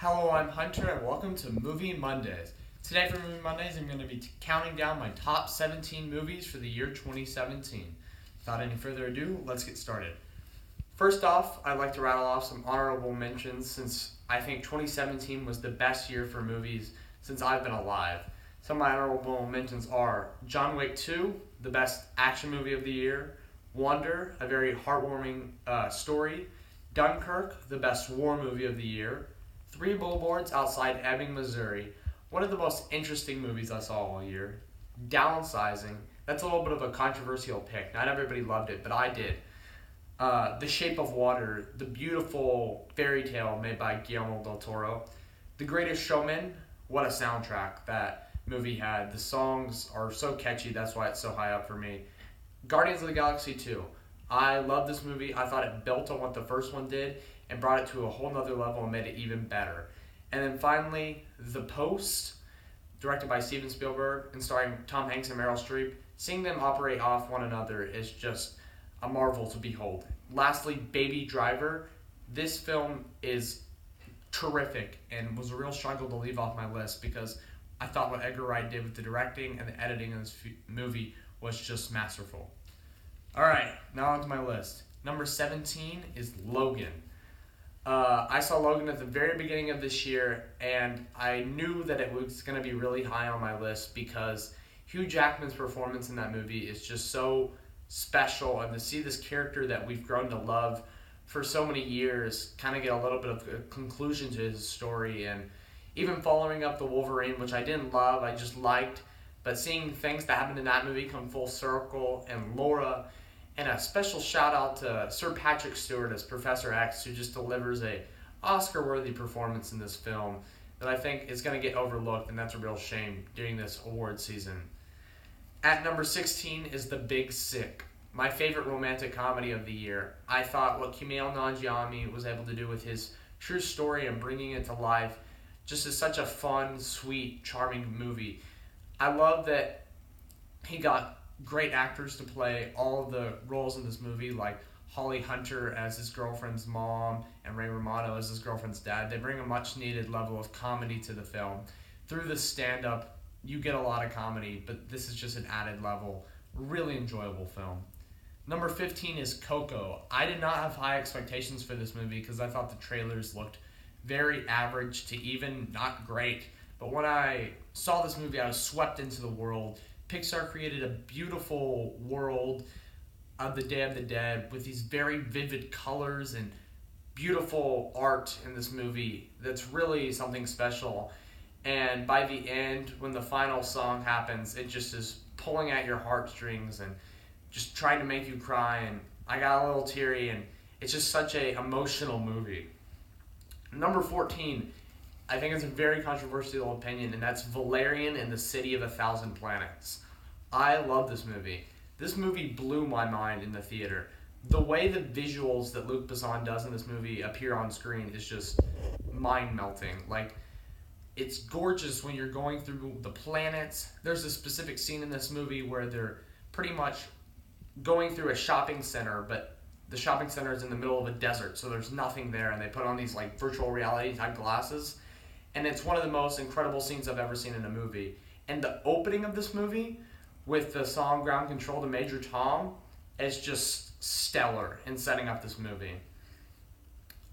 Hello, I'm Hunter, and welcome to Movie Mondays. Today for Movie Mondays, I'm going to be counting down my top 17 movies for the year 2017. Without any further ado, let's get started. First off, I'd like to rattle off some honorable mentions since I think 2017 was the best year for movies since I've been alive. Some of my honorable mentions are John Wick 2, the best action movie of the year, Wonder, a very heartwarming story, Dunkirk, the best war movie of the year, Three Billboards Outside Ebbing, Missouri, one of the most interesting movies I saw all year, Downsizing, that's a little bit of a controversial pick, not everybody loved it, but I did. The Shape of Water, the beautiful fairy tale made by Guillermo del Toro, The Greatest Showman, what a soundtrack that movie had. The songs are so catchy, that's why it's so high up for me. Guardians of the Galaxy 2. I love this movie. I thought it built on what the first one did and brought it to a whole nother level and made it even better. And then finally, The Post, directed by Steven Spielberg and starring Tom Hanks and Meryl Streep. Seeing them operate off one another is just a marvel to behold. Lastly, Baby Driver. This film is terrific and was a real struggle to leave off my list because I thought what Edgar Wright did with the directing and the editing of this movie was just masterful. Alright, now onto my list. Number 17 is Logan. I saw Logan at the very beginning of this year, and I knew that it was going to be really high on my list because Hugh Jackman's performance in that movie is just so special, and to see this character that we've grown to love for so many years kind of get a little bit of a conclusion to his story, and even following up the Wolverine, which I didn't love, I just liked, but seeing things that happened in that movie come full circle, and Laura. And a special shout out to Sir Patrick Stewart as Professor X, who just delivers a Oscar-worthy performance in this film that I think is going to get overlooked, and that's a real shame during this award season. At number 16 is The Big Sick, my favorite romantic comedy of the year. I thought what Kumail Nanjiani was able to do with his true story and bringing it to life just is such a fun, sweet, charming movie. I love that he got great actors to play all of the roles in this movie, like Holly Hunter as his girlfriend's mom and Ray Romano as his girlfriend's dad. They bring a much needed level of comedy to the film. Through the stand-up, you get a lot of comedy, but this is just an added level. Really enjoyable film. Number 15 is Coco. I did not have high expectations for this movie because I thought the trailers looked very average to even not great. But when I saw this movie, I was swept into the world. Pixar created a beautiful world of the Day of the Dead with these very vivid colors and beautiful art in this movie that's really something special. And by the end, when the final song happens, it just is pulling at your heartstrings and just trying to make you cry. And I got a little teary, and it's just such an emotional movie. Number 14, I think it's a very controversial opinion, and that's Valerian and the City of a Thousand Planets. I love this movie. This movie blew my mind in the theater. The way the visuals that Luc Besson does in this movie appear on screen is just mind-melting. Like, it's gorgeous when you're going through the planets. There's a specific scene in this movie where they're pretty much going through a shopping center, but the shopping center is in the middle of a desert, so there's nothing there, and they put on these like virtual reality type glasses. And it's one of the most incredible scenes I've ever seen in a movie. And the opening of this movie, with the song Ground Control to Major Tom, is just stellar in setting up this movie.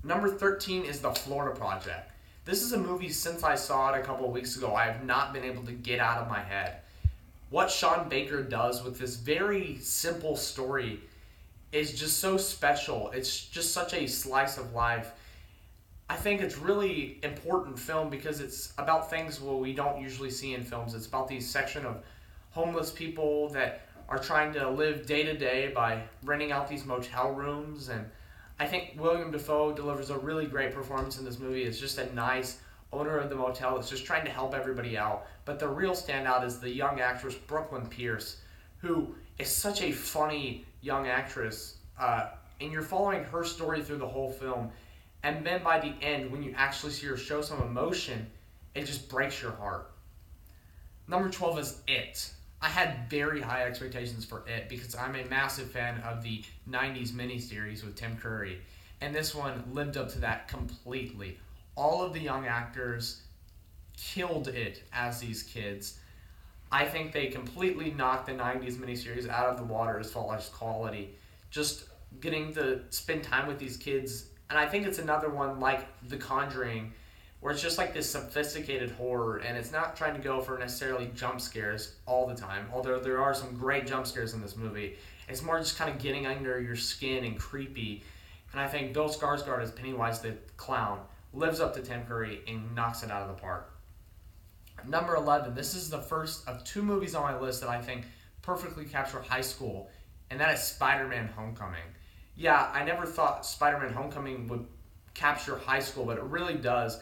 Number 13 is The Florida Project. This is a movie, since I saw it a couple of weeks ago, I have not been able to get out of my head. What Sean Baker does with this very simple story is just so special. It's just such a slice of life. I think it's really important film because it's about things what we don't usually see in films. It's about these section of homeless people that are trying to live day to day by renting out these motel rooms. And I think William Dafoe delivers a really great performance in this movie. It's just a nice owner of the motel that's just trying to help everybody out. But the real standout is the young actress Brooklyn Pierce, who is such a funny young actress. And you're following her story through the whole film. And then by the end, when you actually see her show some emotion, it just breaks your heart. Number 12 is It. I had very high expectations for It because I'm a massive fan of the 90s miniseries with Tim Curry. And this one lived up to that completely. all of the young actors killed it as these kids. I think they completely knocked the 90s miniseries out of the water as far as quality. Just getting to spend time with these kids. And I think it's another one like The Conjuring, where it's just like this sophisticated horror, and it's not trying to go for necessarily jump scares all the time, although there are some great jump scares in this movie. It's more just kind of getting under your skin and creepy. And I think Bill Skarsgård as Pennywise the Clown lives up to Tim Curry and knocks it out of the park. Number 11, this is the first of two movies on my list that I think perfectly capture high school, and that is Spider-Man Homecoming. Yeah, I never thought Spider-Man Homecoming would capture high school, but it really does.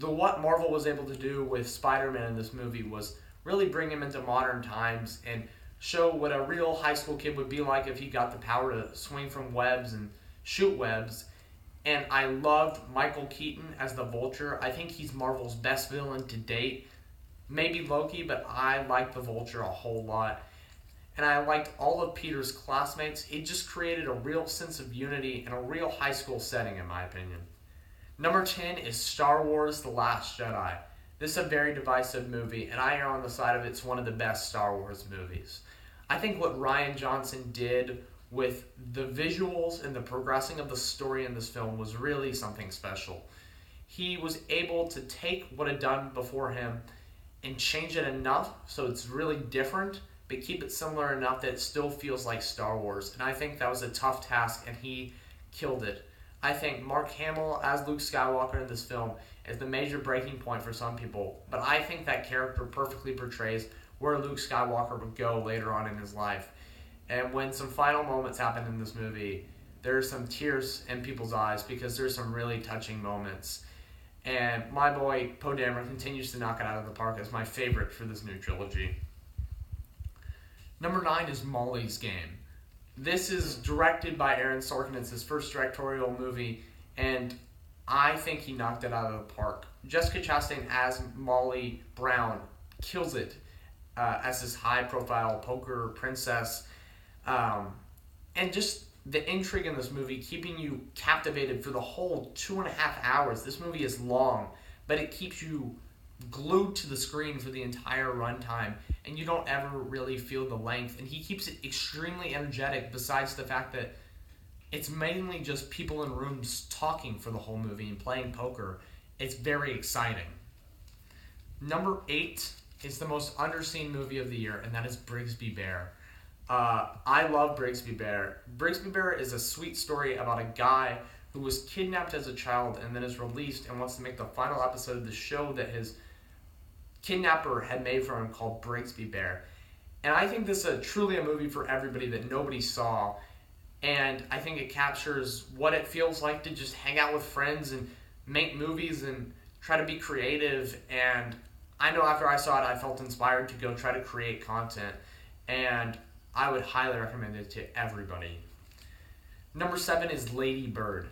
What Marvel was able to do with Spider-Man in this movie was really bring him into modern times and show what a real high school kid would be like if he got the power to swing from webs and shoot webs. And I loved Michael Keaton as the Vulture. I think he's Marvel's best villain to date. Maybe Loki, but I like the Vulture a whole lot. And I liked all of Peter's classmates. It just created a real sense of unity and a real high school setting, in my opinion. Number 10 is Star Wars The Last Jedi. This is a very divisive movie, and I err on the side of it's one of the best Star Wars movies. I think what Rian Johnson did with the visuals and the progressing of the story in this film was really something special. He was able to take what had done before him and change it enough so it's really different, but keep it similar enough that it still feels like Star Wars. And I think that was a tough task, and he killed it. I think Mark Hamill as Luke Skywalker in this film is the major breaking point for some people, but I think that character perfectly portrays where Luke Skywalker would go later on in his life. And when some final moments happen in this movie, there's some tears in people's eyes because there's some really touching moments. And my boy, Poe Dameron, continues to knock it out of the park as my favorite for this new trilogy. Number 9 is Molly's Game. This is directed by Aaron Sorkin. It's his first directorial movie, and I think he knocked it out of the park. Jessica Chastain as Molly Brown kills it as this high-profile poker princess. And just the intrigue in this movie, keeping you captivated for the whole 2.5 hours. This movie is long, but it keeps you glued to the screen for the entire runtime, and you don't ever really feel the length. And he keeps it extremely energetic, besides the fact that it's mainly just people in rooms talking for the whole movie and playing poker. It's very exciting. Number 8 is the most underseen movie of the year, and that is Brigsby Bear. I love Brigsby Bear. Brigsby Bear is a sweet story about a guy who was kidnapped as a child and then is released and wants to make the final episode of the show that his kidnapper had made for him called Brigsby Bear. And I think this is truly a movie for everybody that nobody saw. And I think it captures what it feels like to just hang out with friends and make movies and try to be creative. And I know after I saw it, I felt inspired to go try to create content. And I would highly recommend it to everybody. Number 7 is Lady Bird.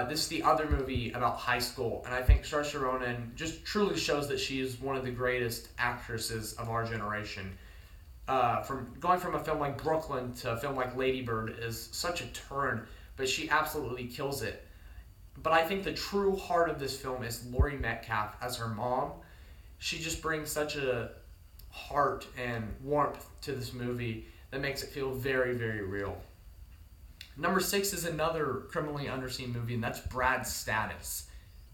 This is the other movie about high school, and I think Saoirse Ronan just truly shows that she is one of the greatest actresses of our generation. From going from a film like Brooklyn to a film like Lady Bird is such a turn, but she absolutely kills it. But I think the true heart of this film is Laurie Metcalf as her mom. She just brings such a heart and warmth to this movie that makes it feel very, very real. Number 6 is another criminally underseen movie, and that's Brad's Status.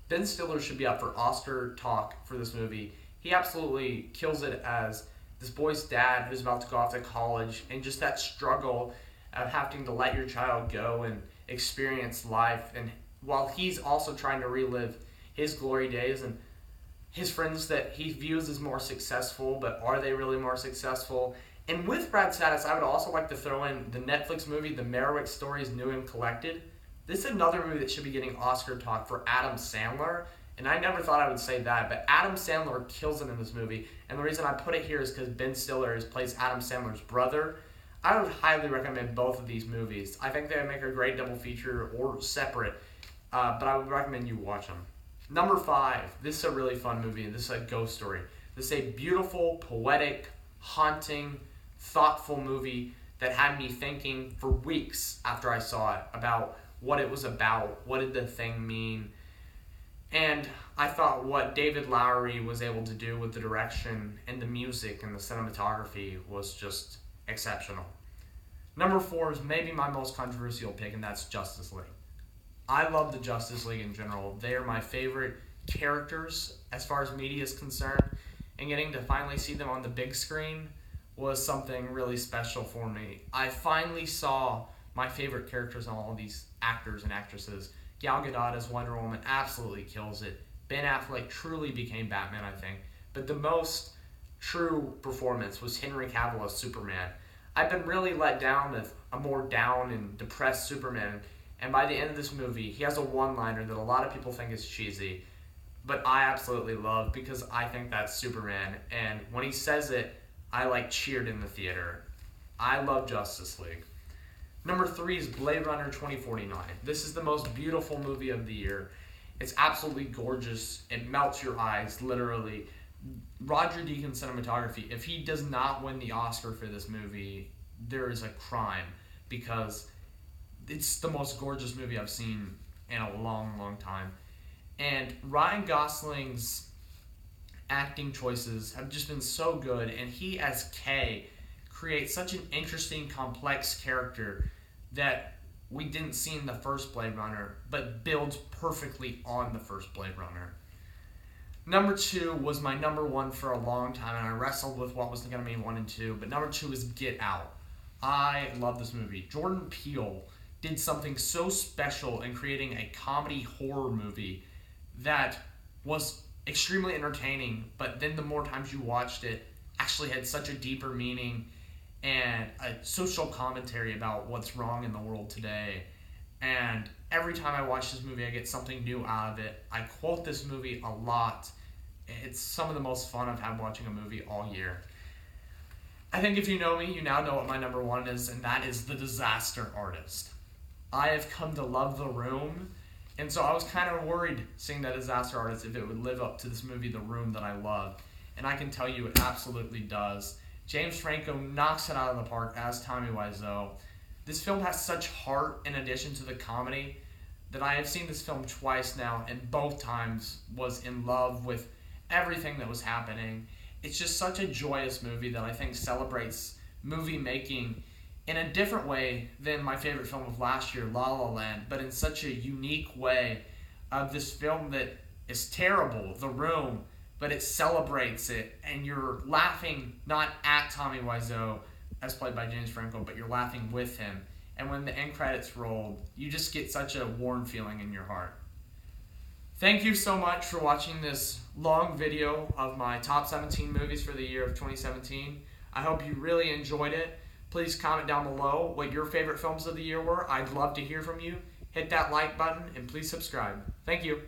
Ben Stiller should be up for Oscar talk for this movie. He absolutely kills it as this boy's dad who's about to go off to college, and just that struggle of having to let your child go and experience life, and while he's also trying to relive his glory days and his friends that he views as more successful, but are they really more successful? And with Brad's Status, I would also like to throw in the Netflix movie, The Merriweck Stories New and Collected. This is another movie that should be getting Oscar talk for Adam Sandler. And I never thought I would say that, but Adam Sandler kills it in this movie. And the reason I put it here is because Ben Stiller plays Adam Sandler's brother. I would highly recommend both of these movies. I think they would make a great double feature or separate, but I would recommend you watch them. Number 5, this is a really fun movie. This is a ghost story. This is a beautiful, poetic, haunting, thoughtful movie that had me thinking for weeks after I saw it about what it was about, what did the thing mean. And I thought what David Lowery was able to do with the direction and the music and the cinematography was just exceptional. Number 4 is maybe my most controversial pick, and that's Justice League. I love the Justice League in general. They are my favorite characters as far as media is concerned, and getting to finally see them on the big screen was something really special for me. I finally saw my favorite characters in all of these actors and actresses. Gal Gadot as Wonder Woman absolutely kills it. Ben Affleck truly became Batman, I think. But the most true performance was Henry Cavill as Superman. I've been really let down with a more down and depressed Superman, and by the end of this movie, he has a one-liner that a lot of people think is cheesy, but I absolutely love because I think that's Superman, and when he says it, I cheered in the theater. I love Justice League. Number 3 is Blade Runner 2049. This is the most beautiful movie of the year. It's absolutely gorgeous. It melts your eyes, literally. Roger Deakins' cinematography, if he does not win the Oscar for this movie, there is a crime, because it's the most gorgeous movie I've seen in a long, long time. And Ryan Gosling's acting choices have just been so good, and he as K creates such an interesting, complex character that we didn't see in the first Blade Runner, but builds perfectly on the first Blade Runner. Number 2 was my number 1 for a long time, and I wrestled with what was going to be 1 and 2, but number 2 is Get Out. I love this movie. Jordan Peele did something so special in creating a comedy horror movie that was extremely entertaining, but then the more times you watched it, actually had such a deeper meaning and a social commentary about what's wrong in the world today. And every time I watch this movie, I get something new out of it. I quote this movie a lot. It's some of the most fun I've had watching a movie all year. I think if you know me, you now know what my number 1 is, and that is The Disaster Artist. I have come to love The Room, and so I was kind of worried seeing The Disaster Artist if it would live up to this movie, The Room, that I love. And I can tell you it absolutely does. James Franco knocks it out of the park as Tommy Wiseau. This film has such heart in addition to the comedy that I have seen this film twice now, and both times was in love with everything that was happening. It's just such a joyous movie that I think celebrates movie making in a different way than my favorite film of last year, La La Land, but in such a unique way of this film that is terrible, The Room, but it celebrates it, and you're laughing not at Tommy Wiseau, as played by James Franco, but you're laughing with him. And when the end credits rolled, you just get such a warm feeling in your heart. Thank you so much for watching this long video of my top 17 movies for the year of 2017. I hope you really enjoyed it. Please comment down below what your favorite films of the year were. I'd love to hear from you. Hit that like button and please subscribe. Thank you.